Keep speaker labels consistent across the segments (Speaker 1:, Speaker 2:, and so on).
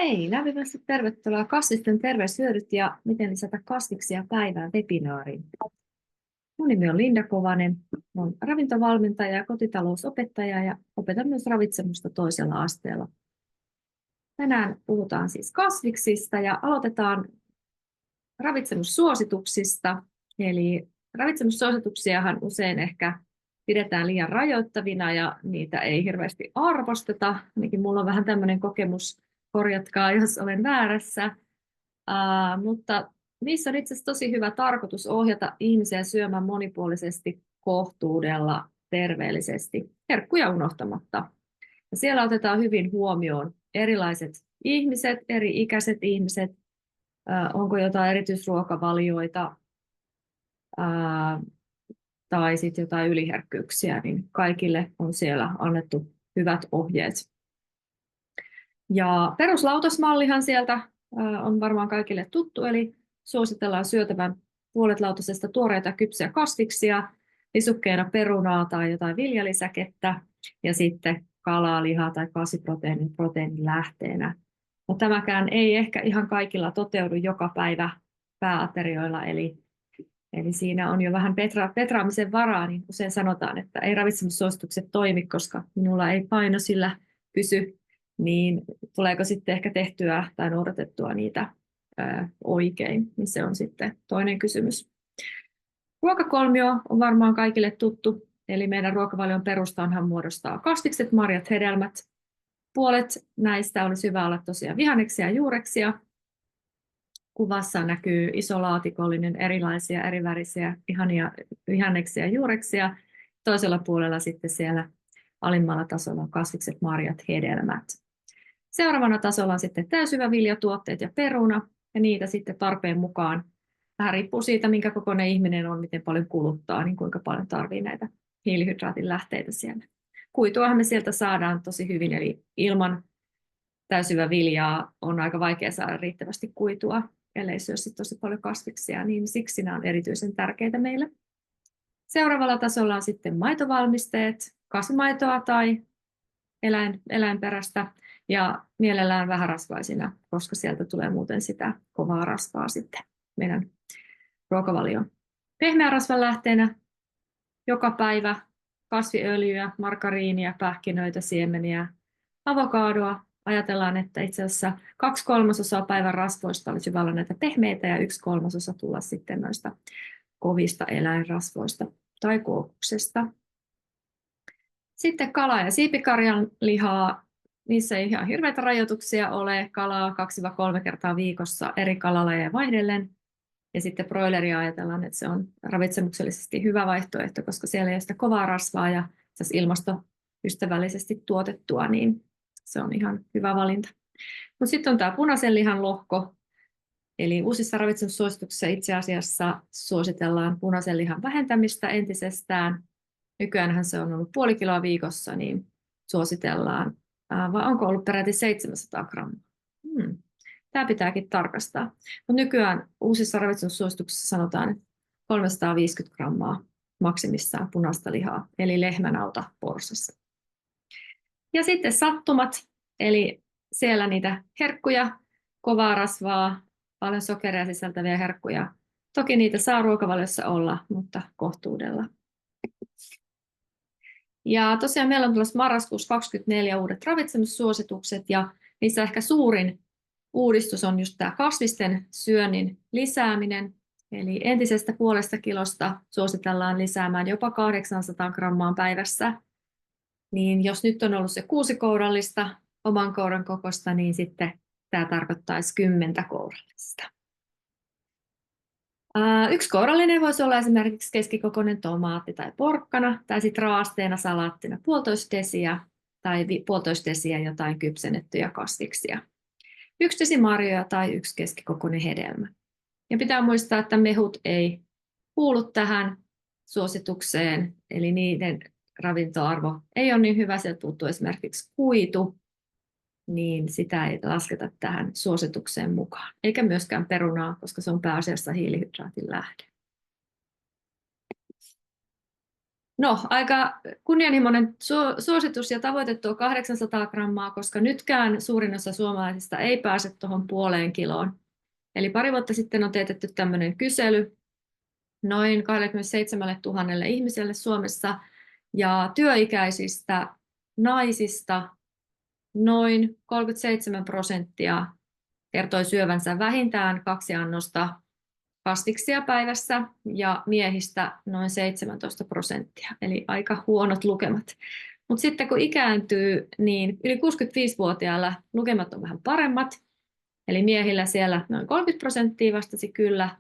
Speaker 1: Hei, lämpimästi tervetuloa Kasvisten terveyshyödyt ja miten lisätä kasviksia päivään webinaariin. Minun nimi on Linda Kovanen, olen ravintovalmentaja ja kotitalousopettaja ja opetan myös ravitsemusta toisella asteella. Tänään puhutaan siis kasviksista ja aloitetaan ravitsemussuosituksista. Eli ravitsemussuosituksiahan usein ehkä pidetään liian rajoittavina ja niitä ei hirveästi arvosteta. Ainakin minulla on vähän tämmöinen kokemus, korjatkaa jos olen väärässä. Mutta niissä on itse asiassa tosi hyvä tarkoitus ohjata ihmisiä syömään monipuolisesti, kohtuudella, terveellisesti, herkkuja unohtamatta. Ja siellä otetaan hyvin huomioon erilaiset ihmiset, eri-ikäiset ihmiset, onko jotain erityisruokavalioita tai sitten jotain yliherkkyyksiä, niin kaikille on siellä annettu hyvät ohjeet. Ja peruslautasmallihan sieltä on varmaan kaikille tuttu, eli suositellaan syötävän puolet lautasesta tuoreita kypsiä kasviksia, lisukkeena perunaa tai jotain viljalisäkettä, ja sitten kalaa, lihaa tai kasviproteiinin proteiinilähteenä. Mutta tämäkään ei ehkä ihan kaikilla toteudu joka päivä pääaterioilla, eli siinä on jo vähän petraamisen varaa, niin usein sanotaan, että ei ravitsemussuositukset toimi, koska minulla ei paino sillä pysy, niin tuleeko sitten ehkä tehtyä tai noudatettua niitä oikein, niin se on sitten toinen kysymys. Ruokakolmio on varmaan kaikille tuttu, eli meidän ruokavalion perustanhan muodostaa kasvikset, marjat, hedelmät. Puolet näistä olisi hyvä olla tosiaan vihanneksia ja juureksia. Kuvassa näkyy iso laatikollinen erilaisia, erivärisiä, ihania vihanneksia ja juureksia. Toisella puolella sitten siellä alimmalla tasolla on kasvikset, marjat, hedelmät. Seuraavana tasolla on sitten täysjyväviljatuotteet ja peruna, ja niitä sitten tarpeen mukaan. Vähän riippuu siitä, minkä kokoinen ihminen on, miten paljon kuluttaa, niin kuinka paljon tarvitsee näitä hiilihydraatin lähteitä siellä. Kuituahan me sieltä saadaan tosi hyvin, eli ilman täysjyväviljaa on aika vaikea saada riittävästi kuitua, ellei syö tosi paljon kasviksia, niin siksi nämä on erityisen tärkeitä meille. Seuraavalla tasolla on sitten maitovalmisteet, kasvimaitoa tai eläinperäistä, ja mielellään vähän rasvaisina, koska sieltä tulee muuten sitä kovaa rasvaa sitten meidän ruokavalioon. Pehmeä rasvan lähteenä joka päivä kasviöljyä, margariinia, pähkinöitä, siemeniä, avokadoa. Ajatellaan, että itse asiassa 2/3 päivän rasvoista olisi hyvä olla näitä pehmeitä ja 1/3 tulla sitten noista kovista eläinrasvoista tai kookuksesta. Sitten kala- ja siipikarjan lihaa. Niissä ei ihan hirveitä rajoituksia ole. Kalaa 2-3 kertaa viikossa eri kalalajeja vaihdellen. Ja sitten broileria ajatellaan, että se on ravitsemuksellisesti hyvä vaihtoehto, koska siellä ei ole sitä kovaa rasvaa ja ilmastoystävällisesti tuotettua, niin se on ihan hyvä valinta. Mutta sitten on tämä punaisen lihan lohko. Eli uusissa ravitsemussuosituksissa itse asiassa suositellaan punaisen lihan vähentämistä entisestään. Nykyäänhän se on ollut 0,5 kiloa viikossa, niin suositellaan, vai onko ollut peräti 700 grammaa? Tämä pitääkin tarkastaa. Mutta nykyään uusissa ravitsemussuosituksissa sanotaan, että 350 grammaa maksimissaan punaista lihaa, eli lehmänauta porsassa. Ja sitten sattumat, eli siellä niitä herkkuja, kovaa rasvaa, paljon sokeria sisältäviä herkkuja. Toki niitä saa ruokavaliossa olla, mutta kohtuudella. Ja tosiaan meillä on tulossa marraskuussa 2024 uudet ravitsemussuositukset, ja niissä ehkä suurin uudistus on just tämä kasvisten syönnin lisääminen. Eli entisestä 0,5 kilosta suositellaan lisäämään jopa 800 grammaa päivässä. Niin jos nyt on ollut se 6 kourallista oman kouran kokosta, niin sitten tämä tarkoittaisi 10 kourallista. 1 kourallinen voisi olla esimerkiksi keskikokoinen tomaatti tai porkkana, tai sitten raasteena salaattina 1,5 desiä tai 1,5 desiä jotain kypsennettyjä kasviksia. 1 desi marjoja tai 1 keskikokoinen hedelmä. Ja pitää muistaa, että mehut ei kuulu tähän suositukseen, eli niiden ravintoarvo ei ole niin hyvä, sieltä puuttuu esimerkiksi kuitu, niin sitä ei lasketa tähän suositukseen mukaan. Eikä myöskään perunaa, koska se on pääasiassa hiilihydraatin lähde. No, aika kunnianhimoinen suositus ja tavoite tuo 800 grammaa, koska nytkään suurin osa suomalaisista ei pääse tuohon puoleen kiloon. Eli pari vuotta sitten on teetetty tämmöinen kysely noin 27 000 ihmiselle Suomessa, ja työikäisistä naisista noin 37% kertoi syövänsä vähintään 2 annosta kasviksia päivässä ja miehistä noin 17%, eli aika huonot lukemat. Mutta sitten kun ikääntyy, niin yli 65-vuotiailla lukemat on vähän paremmat, eli miehillä siellä noin 30% vastasi kyllä,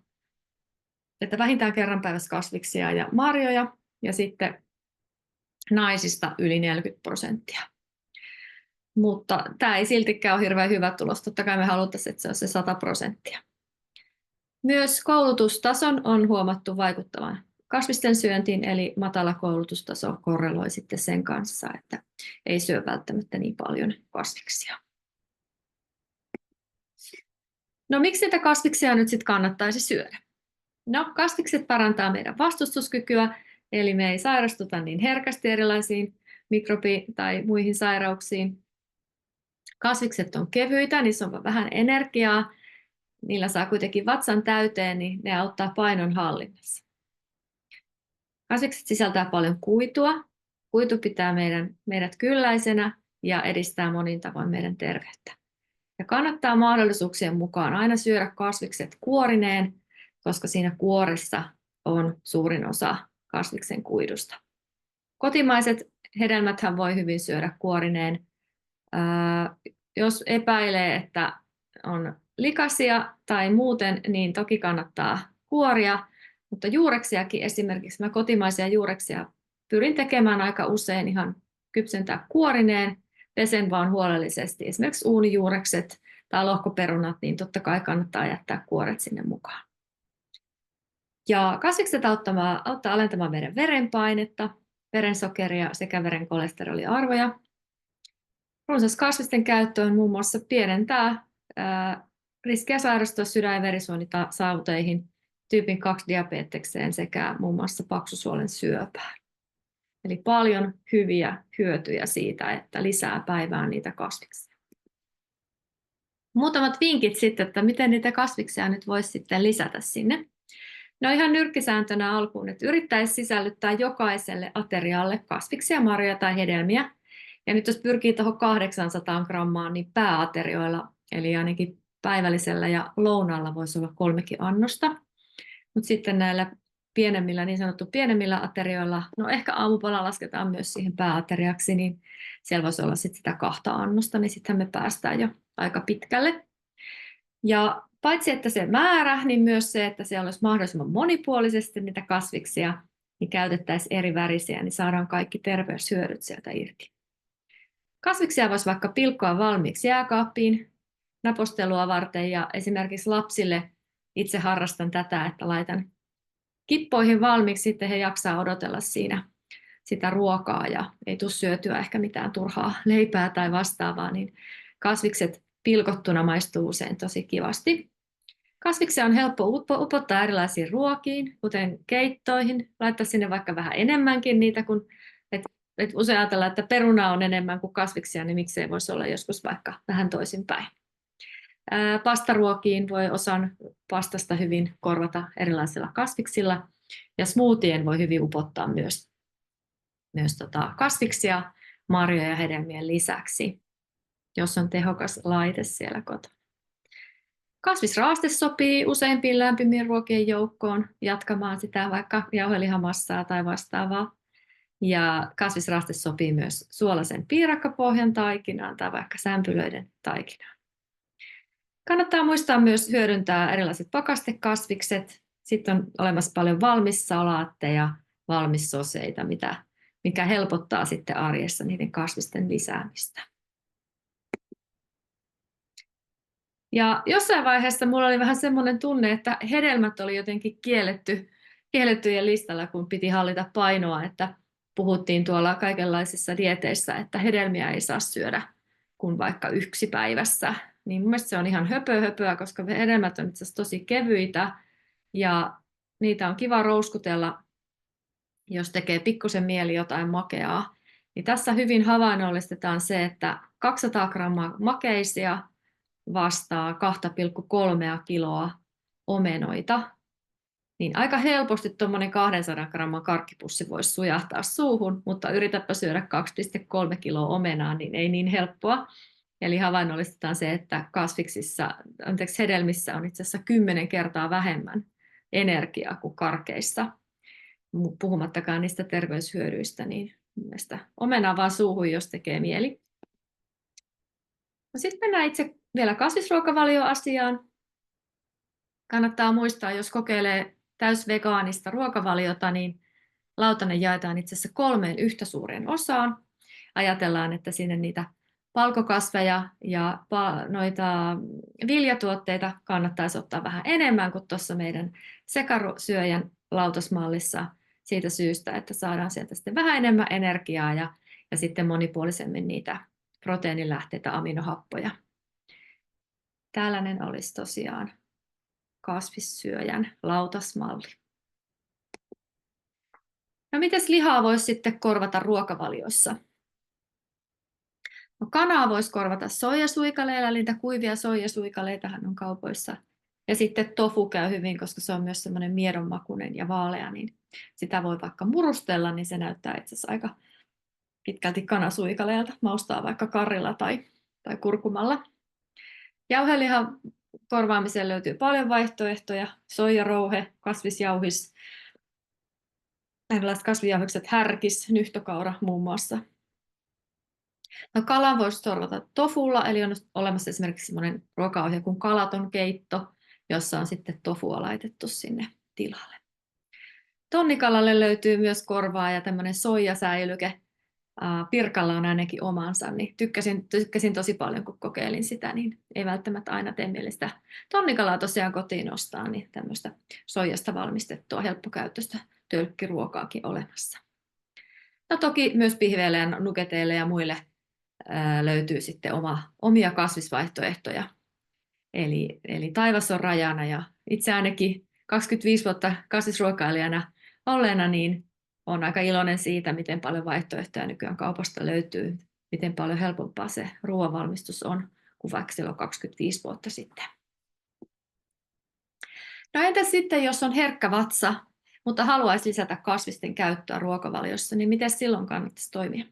Speaker 1: että vähintään kerran päivässä kasviksia ja marjoja, ja sitten naisista yli 40%. Mutta tämä ei siltikään ole hirveän hyvä tulos. Totta kai me haluttaisiin, että se on se 100%. Myös koulutustason on huomattu vaikuttavan kasvisten syöntiin, eli matala koulutustaso korreloi sitten sen kanssa, että ei syö välttämättä niin paljon kasviksia. No miksi niitä kasviksia nyt sitten kannattaisi syödä? No kasvikset parantaa meidän vastustuskykyä, eli me ei sairastuta niin herkästi erilaisiin mikrobi- tai muihin sairauksiin. Kasvikset on kevyitä, niissä on vähän energiaa, niillä saa kuitenkin vatsan täyteen, niin ne auttaa painon hallinnassa. Kasvikset sisältää paljon kuitua. Kuitu pitää meidät kylläisenä ja edistää monin tavoin meidän terveyttä. Ja kannattaa mahdollisuuksien mukaan aina syödä kasvikset kuorineen, koska siinä kuoressa on suurin osa kasviksen kuidusta. Kotimaiset hedelmäthän voi hyvin syödä kuorineen. Jos epäilee, että on likaisia tai muuten, niin toki kannattaa kuoria, mutta juureksiakin esimerkiksi, mä kotimaisia juureksia pyrin tekemään aika usein ihan kypsentää kuorineen, pesen vaan huolellisesti. Esimerkiksi uunijuurekset tai lohkoperunat, niin totta kai kannattaa jättää kuoret sinne mukaan. Ja kasvikset auttaa alentamaan meidän verenpainetta, verensokeria sekä veren kolesteroliarvoja. Runsas kasvisten käyttö on muun muassa pienentää riskiä sairastua sydän- ja verisuonitauteihin, tyypin 2 diabetekseen sekä muun muassa paksusuolen syöpään. Eli paljon hyviä hyötyjä siitä, että lisää päivään niitä kasviksia. Muutamat vinkit sitten, että miten niitä kasviksia nyt voisi sitten lisätä sinne. No ihan nyrkkisääntönä alkuun, että yrittäisi sisällyttää jokaiselle aterialle kasviksia, marjoja tai hedelmiä. Ja nyt jos pyrkii tuohon 800 grammaan, niin pääaterioilla, eli ainakin päivällisellä ja lounaalla voisi olla 3 annosta. Mutta sitten näillä pienemmillä, niin sanottu pienemmillä aterioilla, no ehkä aamupala lasketaan myös siihen pääateriaksi, niin siellä voisi olla sitten sitä 2 annosta, niin sittenhän me päästään jo aika pitkälle. Ja paitsi että se määrä, niin myös se, että siellä olisi mahdollisimman monipuolisesti niitä kasviksia, niin käytettäisiin eri värisiä, niin saadaan kaikki terveyshyödyt sieltä irti. Kasviksia voisi vaikka pilkkoa valmiiksi jääkaappiin napostelua varten, ja esimerkiksi lapsille itse harrastan tätä, että laitan kippoihin valmiiksi, sitten he jaksaa odotella siinä sitä ruokaa ja ei tule syötyä ehkä mitään turhaa leipää tai vastaavaa, niin kasvikset pilkottuna maistuu usein tosi kivasti. Kasviksia on helppo upottaa erilaisiin ruokiin, kuten keittoihin, laittaa sinne vaikka vähän enemmänkin niitä, kun et usein ajatellaan, että peruna on enemmän kuin kasviksia, niin miksei voisi olla joskus vaikka vähän toisinpäin. Pastaruokiin voi osan pastasta hyvin korvata erilaisilla kasviksilla, ja smoothien voi hyvin upottaa myös kasviksia marjoja ja hedelmien lisäksi, jos on tehokas laite siellä kotona. Kasvisraaste sopii useimpiin lämpimien ruokien joukkoon jatkamaan sitä vaikka jauhelihamassaa tai vastaavaa. Ja kasvisraaste sopii myös suolaisen piirakkapohjan taikinaan tai vaikka sämpylöiden taikinaan. Kannattaa muistaa myös hyödyntää erilaiset pakastekasvikset. Sitten on olemassa paljon valmissalaatteja, valmissoseita, mikä helpottaa sitten arjessa niiden kasvisten lisäämistä. Ja jossain vaiheessa mulla oli vähän semmoinen tunne, että hedelmät oli jotenkin kiellettyjen listalla, kun piti hallita painoa, että puhuttiin tuolla kaikenlaisissa dieteissä, että hedelmiä ei saa syödä kuin vaikka 1 päivässä. Niin mun mielestä se on ihan höpöä, koska hedelmät on itse asiassa tosi kevyitä ja niitä on kiva rouskutella jos tekee pikkusen mieli jotain makeaa, niin tässä hyvin havainnollistetaan se, että 200 grammaa makeisia vastaa 2,3 kiloa omenoita, niin aika helposti tuommoinen 200 gramman karkkipussi voisi sujahtaa suuhun, mutta yritäpä syödä 2,3 kiloa omenaa, niin ei niin helppoa. Eli havainnollistetaan se, että hedelmissä on itse asiassa 10 kertaa vähemmän energiaa kuin karkeissa. Puhumattakaan niistä terveyshyödyistä, niin mielestäni omenaa vaan suuhun, jos tekee mieli. No sitten mennään itse vielä kasvisruokavalioasiaan. Kannattaa muistaa, jos kokeilee täysvegaanista ruokavaliota, niin lautanen jaetaan itse asiassa 3 yhtä suureen osaan. Ajatellaan, että sinne niitä palkokasveja ja noita viljatuotteita kannattaisi ottaa vähän enemmän kuin tuossa meidän sekasyöjän lautasmallissa siitä syystä, että saadaan sieltä sitten vähän enemmän energiaa ja sitten monipuolisemmin niitä proteiinilähteitä, aminohappoja. Tällainen olisi tosiaan kasvissyöjän lautasmalli. No mites lihaa voisi sitten korvata ruokavaliossa? No, kanaa voisi korvata soijasuikaleilla, eli niitä kuivia soijasuikaleitahan on kaupoissa. Ja sitten tofu käy hyvin, koska se on myös semmoinen miedonmakuinen ja vaalea, niin sitä voi vaikka murustella, niin se näyttää itse asiassa aika pitkälti kanasuikaleelta. Maustaa vaikka karrilla tai kurkumalla. Jauhelihan korvaamiseen löytyy paljon vaihtoehtoja. Soijarouhe, kasvisjauhis, erilaiset kasvijauhikset, härkis, nyhtökaura muun muassa. No, kalan voisi korvata tofulla, eli on olemassa esimerkiksi sellainen ruokaohje kuin kalaton keitto, jossa on sitten tofua laitettu sinne tilalle. Tonnikalalle löytyy myös korvaa ja tämmöinen soijasäilyke. Pirkalla on ainakin omansa, niin tykkäsin tosi paljon, kun kokeilin sitä, niin ei välttämättä aina tee mieli sitä tonnikalaa tosiaan kotiin ostaa, niin tämmöistä soijasta valmistettua helppokäyttöistä tölkkiruokaakin olemassa. No toki myös pihveille ja nuketeille ja muille löytyy sitten omia kasvisvaihtoehtoja. Eli taivas on rajana ja itse ainakin 25 vuotta kasvisruokailijana olleena, niin olen aika iloinen siitä, miten paljon vaihtoehtoja nykyään kaupasta löytyy, miten paljon helpompaa se ruoanvalmistus on kuin vaikka silloin 25 vuotta sitten. No entäs sitten, jos on herkkä vatsa, mutta haluaisi lisätä kasvisten käyttöä ruokavaliossa, niin miten silloin kannattaisi toimia?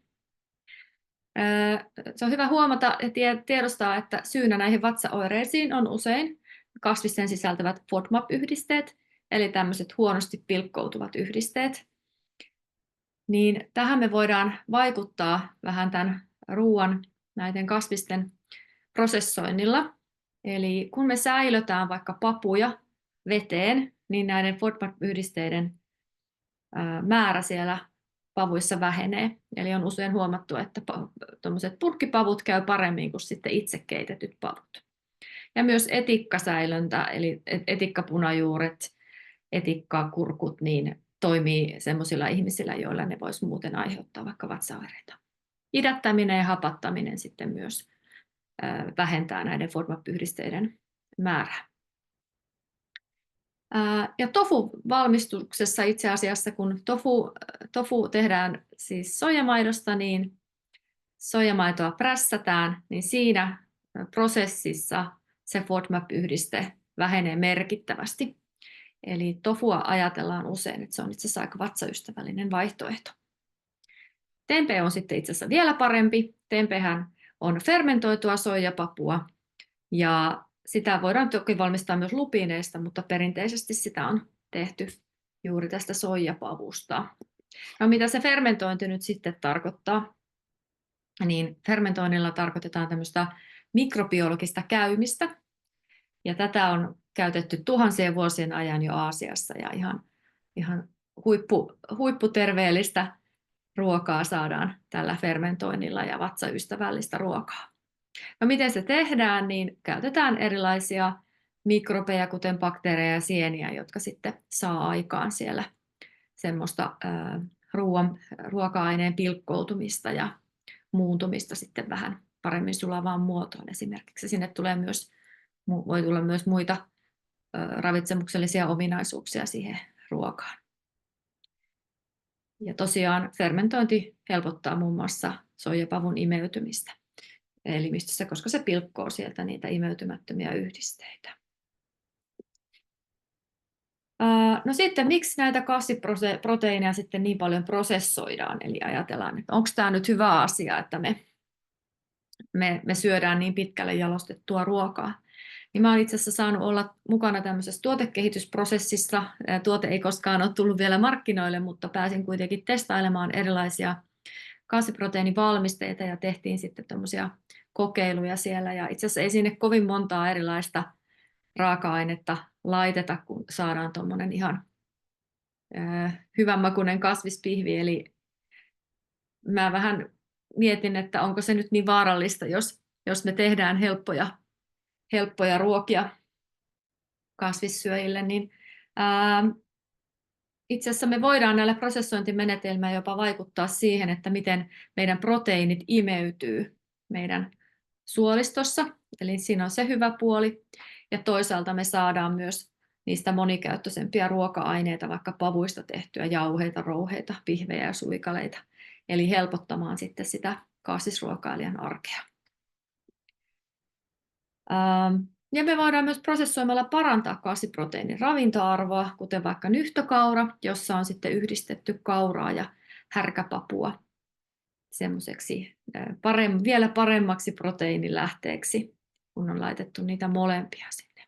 Speaker 1: Se on hyvä huomata ja tiedostaa, että syynä näihin vatsaoireisiin on usein kasvisten sisältävät FODMAP-yhdisteet, eli tämmöiset huonosti pilkkoutuvat yhdisteet. Niin tähän me voidaan vaikuttaa vähän tämän ruoan näiden kasvisten prosessoinnilla. Eli kun me säilötään vaikka papuja veteen, niin näiden FODMAP-yhdisteiden määrä siellä pavuissa vähenee. Eli on usein huomattu, että tuommoiset purkkipavut käy paremmin kuin sitten itse keitetyt pavut. Ja myös etikkasäilöntä, eli etikkapunajuuret, etikkakurkut, niin toimii sellaisilla ihmisillä, joilla ne voisi muuten aiheuttaa vaikka vatsaoireita. Idättäminen ja hapattaminen sitten myös vähentää näiden FODMAP-yhdisteiden määrää. Ja tofu-valmistuksessa itse asiassa, kun tofu tehdään siis soijamaidosta, niin soijamaitoa prässätään, niin siinä prosessissa se FODMAP-yhdiste vähenee merkittävästi. Eli tofua ajatellaan usein, että se on itse asiassa aika vatsaystävällinen vaihtoehto. Tempe on sitten itse asiassa vielä parempi. Tempehän on fermentoitua soijapapua ja sitä voidaan toki valmistaa myös lupiineista, mutta perinteisesti sitä on tehty juuri tästä soijapavusta. No, mitä se fermentointi nyt sitten tarkoittaa? Niin fermentoinnilla tarkoitetaan tämmöistä mikrobiologista käymistä. Ja tätä on käytetty tuhansien vuosien ajan jo Aasiassa ja ihan huipputerveellistä ruokaa saadaan tällä fermentoinnilla ja vatsaystävällistä ruokaa. No miten se tehdään, niin käytetään erilaisia mikrobeja, kuten bakteereja ja sieniä, jotka sitten saa aikaan siellä semmoista ruoka-aineen pilkkoutumista ja muuntumista sitten vähän paremmin sulavaan muotoon esimerkiksi. Sinne voi tulla myös muita ravitsemuksellisia ominaisuuksia siihen ruokaan. Ja tosiaan fermentointi helpottaa muun muassa soijapavun imeytymistä elimistössä, koska se pilkkoo sieltä niitä imeytymättömiä yhdisteitä. No sitten, miksi näitä kasviproteiineja sitten niin paljon prosessoidaan? Eli ajatellaan, että onko tämä nyt hyvä asia, että me syödään niin pitkälle jalostettua ruokaa. Niin mä olen itse asiassa saanut olla mukana tämmöisessä tuotekehitysprosessissa. Tuote ei koskaan ole tullut vielä markkinoille, mutta pääsin kuitenkin testailemaan erilaisia kasviproteiinivalmisteita ja tehtiin sitten tämmöisiä kokeiluja siellä. Ja itse asiassa ei sinne kovin montaa erilaista raaka-ainetta laiteta, kun saadaan tuommoinen ihan hyvänmakuinen kasvispihvi. Eli mä vähän mietin, että onko se nyt niin vaarallista, jos me tehdään helppoja ruokia kasvissyöjille, niin itse asiassa me voidaan näillä prosessointimenetelmillä jopa vaikuttaa siihen, että miten meidän proteiinit imeytyy meidän suolistossa. Eli siinä on se hyvä puoli. Ja toisaalta me saadaan myös niistä monikäyttöisempiä ruoka-aineita, vaikka pavuista tehtyä jauheita, rouheita, pihvejä ja suikaleita. Eli helpottamaan sitten sitä kasvisruokailijan arkea. Ja me voidaan myös prosessoimalla parantaa kasviproteiinin ravintoarvoa, kuten vaikka nyhtökaura, jossa on sitten yhdistetty kauraa ja härkäpapua semmoiseksi vielä paremmaksi proteiinilähteeksi, kun on laitettu niitä molempia sinne.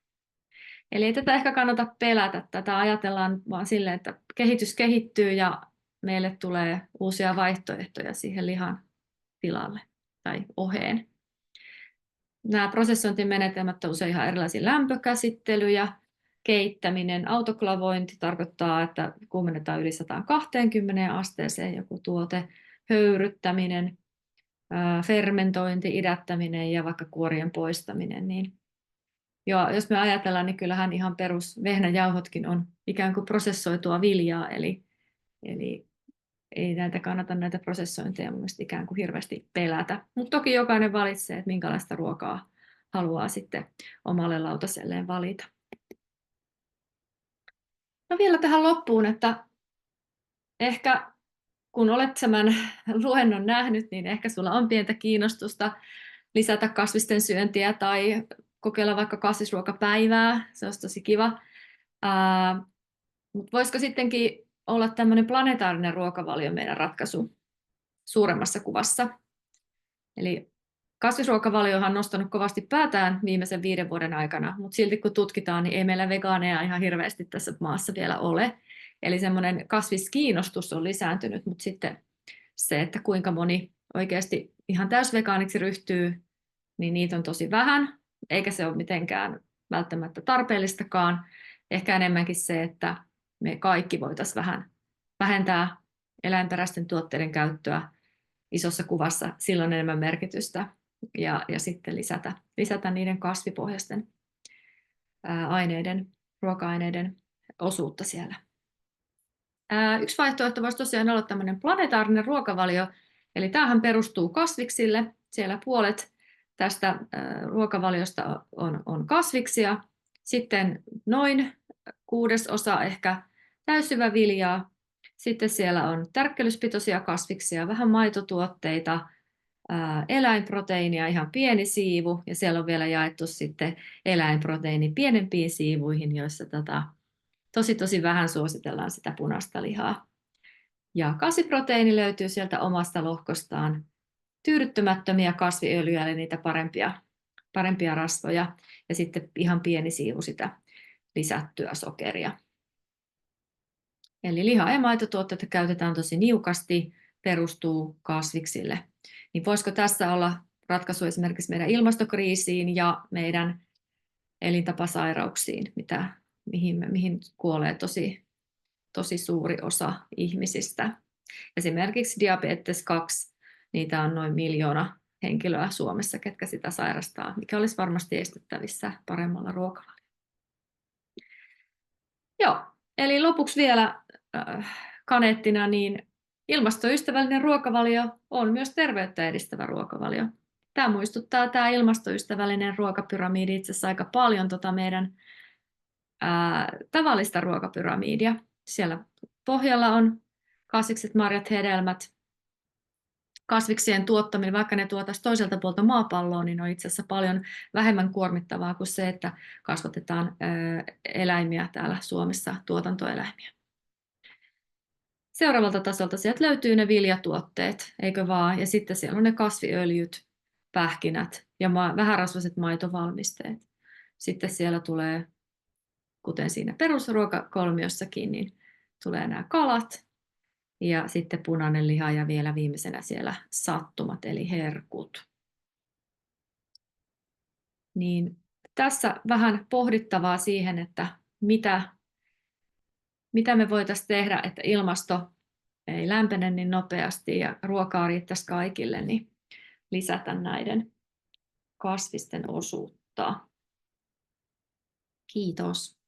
Speaker 1: Eli ei tätä ehkä kannata pelätä. Tätä ajatellaan vaan silleen, että kehitys kehittyy ja meille tulee uusia vaihtoehtoja siihen lihan tilalle tai oheen. Nämä prosessointimenetelmät on usein ihan erilaisia lämpökäsittelyjä, keittäminen, autoklavointi tarkoittaa, että kuumennetaan yli 120 asteeseen joku tuote, höyryttäminen, fermentointi, idättäminen ja vaikka kuorien poistaminen. Niin jos me ajatellaan, niin kyllähän ihan perus vehnäjauhotkin on ikään kuin prosessoitua viljaa, eli ei kannata näitä prosessointeja mun mielestä ikään kuin hirveästi pelätä. Mutta toki jokainen valitsee, että minkälaista ruokaa haluaa sitten omalle lautaselleen valita. No vielä tähän loppuun, että ehkä kun olet tämän luennon nähnyt, niin ehkä sulla on pientä kiinnostusta lisätä kasvisten syöntiä tai kokeilla vaikka kasvisruokapäivää. Se olisi tosi kiva. Mutta voisiko sittenkin olla tämmöinen planetaarinen ruokavalio meidän ratkaisu suuremmassa kuvassa? Eli kasvisruokavaliohan on nostanut kovasti päätään viimeisen 5 vuoden aikana, mutta silti kun tutkitaan, niin ei meillä vegaaneja ihan hirveästi tässä maassa vielä ole. Eli semmoinen kasviskiinnostus on lisääntynyt, mutta sitten se, että kuinka moni oikeasti ihan täysvegaaniksi ryhtyy, niin niitä on tosi vähän, eikä se ole mitenkään välttämättä tarpeellistakaan. Ehkä enemmänkin se, että me kaikki voitaisiin vähän vähentää eläinperäisten tuotteiden käyttöä isossa kuvassa, silloin enemmän merkitystä ja sitten lisätä niiden kasvipohjaisten ruoka-aineiden osuutta siellä. Yksi vaihtoehto voisi tosiaan olla tämmöinen planetaarinen ruokavalio, eli tämähän perustuu kasviksille. Siellä puolet tästä ruokavaliosta on kasviksia, sitten noin 1/6 ehkä täysjyväviljaa, sitten siellä on tärkkelyspitoisia kasviksia, vähän maitotuotteita, eläinproteiinia, ihan pieni siivu, ja siellä on vielä jaettu sitten eläinproteiini pienempiin siivuihin, joissa tosi vähän suositellaan sitä punaista lihaa. Ja kasviproteiini löytyy sieltä omasta lohkostaan, tyydyttymättömiä kasviöljyjä, eli niitä parempia rasvoja, ja sitten ihan pieni siivu sitä lisättyä sokeria. Eli liha- ja maitotuotteita käytetään tosi niukasti, perustuu kasviksille. Niin voisiko tässä olla ratkaisu esimerkiksi meidän ilmastokriisiin ja meidän elintapasairauksiin, mihin kuolee tosi suuri osa ihmisistä. Esimerkiksi diabetes 2, niitä on noin 1 miljoona henkilöä Suomessa, ketkä sitä sairastaa, mikä olisi varmasti estettävissä paremmalla ruokavaliolla. Joo, eli lopuksi vielä kaneettina, niin ilmastoystävällinen ruokavalio on myös terveyttä edistävä ruokavalio. Tämä ilmastoystävällinen ruokapyramiidi itse asiassa aika paljon meidän tavallista ruokapyramidia. Siellä pohjalla on kasvikset, marjat, hedelmät, kasviksien tuottaminen, vaikka ne tuotaisiin toiselta puolta maapalloa, niin on itse asiassa paljon vähemmän kuormittavaa kuin se, että kasvatetaan eläimiä täällä Suomessa, tuotantoeläimiä. Seuraavalta tasolta sieltä löytyy ne viljatuotteet, eikö vaan? Ja sitten siellä on ne kasviöljyt, pähkinät ja vähärasvaiset maitovalmisteet. Sitten siellä tulee, kuten siinä perusruokakolmiossakin, niin tulee nämä kalat ja sitten punainen liha ja vielä viimeisenä siellä sattumat eli herkut. Niin tässä vähän pohdittavaa siihen, että mitä me voitaisiin tehdä, että ilmasto ei lämpene niin nopeasti ja ruokaa riittäisi kaikille, niin lisätä näiden kasvisten osuutta. Kiitos.